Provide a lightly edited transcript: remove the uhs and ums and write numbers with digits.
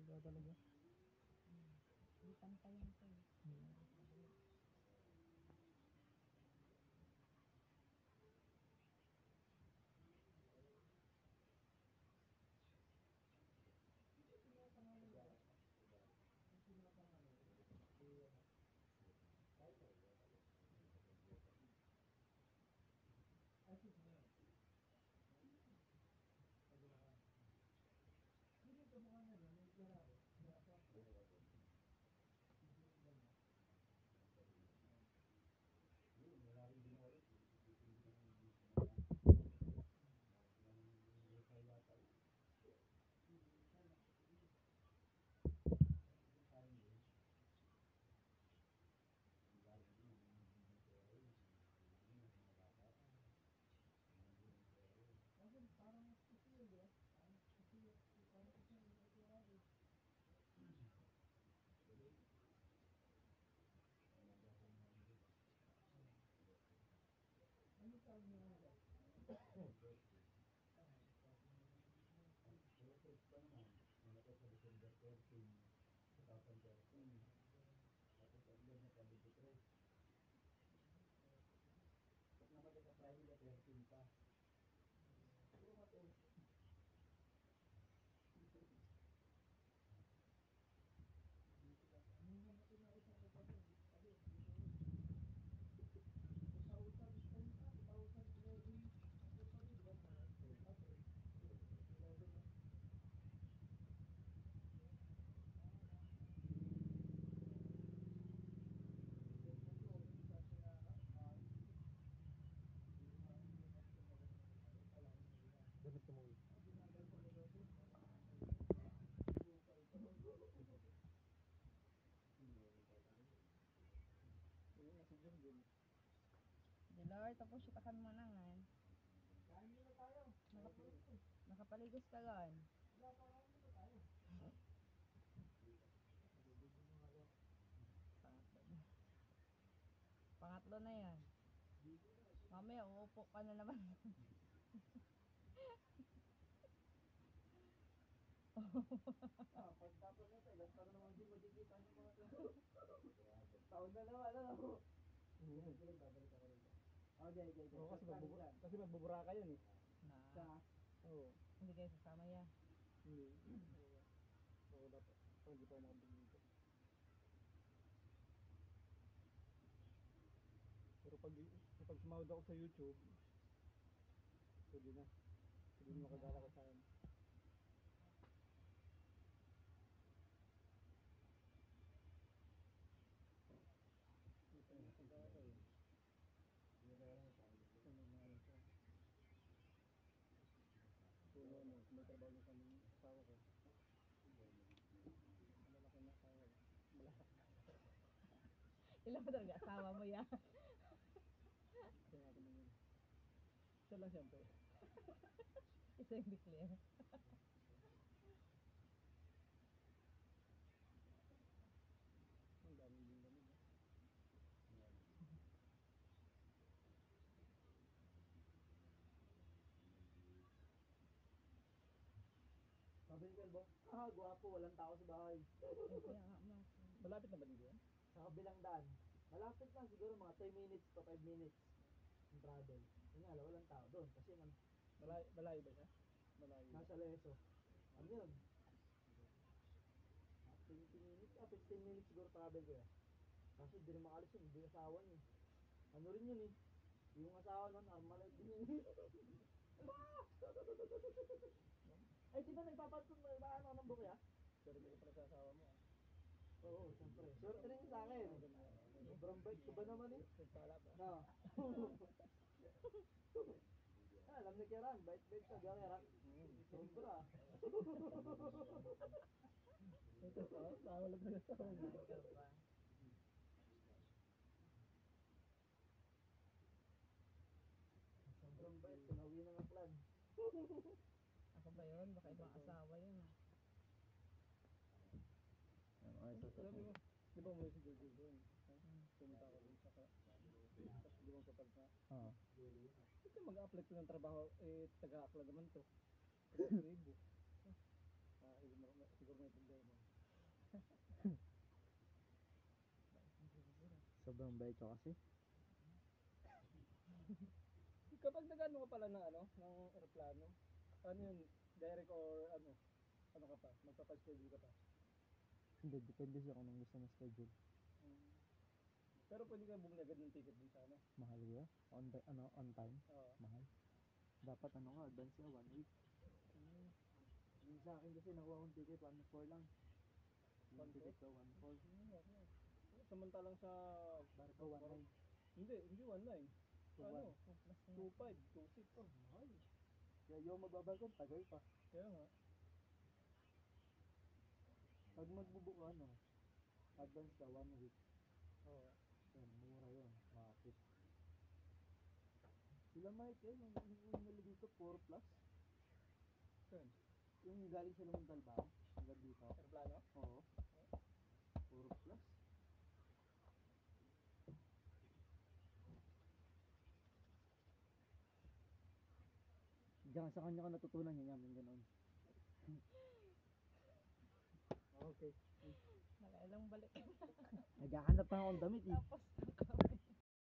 Kaya talaga. Hindi pantayan ko eh. Dapat tumuwi. Ayun, nasa jungle. Dilor, tapos sitakan mo na nga. Nakapaligos ka gon. Pangatlo na. Pangatlo na yan. Mamaya, uupo ka na naman. Pagtapos nito, ilan pa naman din magkikita ng mga taon na naman, ano? Babalik ako rito. Okay. Oo, kasi magbubura ka yun eh. Na. Oo. Hindi kayo sasama ya. Hindi. Oo, dapat. Hindi pa ako makabili dito. Pero pag sumahod ako sa YouTube, pwede na. Pwede na makagala ka sa akin. Ito na pag-aaral. Ano na ano siya. Kung ano, may trabaho niya sa aming asawa ko. Malaki na asawa ko. Malaki. Ilan ba talaga asawa mo ya? Kaya natin naman. Siya lang siyempre. Isa yung declare. Ang daming din naman. Sabi ni Kalbo, gwapo, walang tao sa bahay. Kaya nga mas. Malapit na ba dito yan? Sa kabilang daan. Malapit lang siguro mga 3 minutes to 5 minutes yung travel. Yun nga, walang tao doon kasi malayo ba siya? Malayo. Nasa Leso. Ano yun? 20 minutes, 15 minutes siguro travel ko yan. Kaso di na makalis yun, hindi asawa niya. Ano rin yun eh. Yung asawa nun, Armalite din yun eh. Ay, di ba nagpapantun mo, ano ng buki ah? Sorry ka pala sa asawa mo ah. Oo, siyempre. Swerte rin yun sa akin. Sobrang bait ko ba naman eh? Pala ba? No. Alam ni Kiran, bait-bait ka, Kiran. Sobra. Ito, tawa lang na sa Talaga ba? Sobrang bait, tunawi ng aklan. Ako ba yun? Baka ibang asawa yun ah. Sabi mo, di ba umuwi si Jojo doon? Pumunta ako doon sa limang kapag na. Oo. Ito mag-apply ko ng trabaho, taga-akla naman to. 3,000. Siguro may problema. Sobrang bait ko kasi. Kapag nag-ano ka pala ng ano, ng aeroplano, ano yun, direct or ano ka pa, magpapaschedule ka pa. Hindi, depende siya kung anong gusto mo schedule. Hmm. Pero pwede ka bumili agad ng ticket din sa ano. Mahal yun. On time. Oo. Mahal. Dapat ano ka, advance ka, 1 week. Hmm. Yung sa akin kasi nakuha kong ticket, 1.4 lang. Yung 1.4? ticket ko, 1.4. Okay. Samantalang sa Barko, 1.9. Hindi 1.9. Ano? 2.5, 2.6. Oh, mahal. Kaya yung magbabarko, tagal pa. Kaya nga. Pag magbubook ka, ano, advance ka, 1 week. Oo. Yan, mura yun. Makakit. Sila Mike, eh, yung nila dito, 4 plus. Saan? Yung galing sila ng Dalbao, hanggang dito. Aeroplano? Oo. 4 plus. Diyan sa kanya ka natutunan niya yung gano'n. Okay. Nakailang balik. Naghahanap pa akong damit eh. Tapos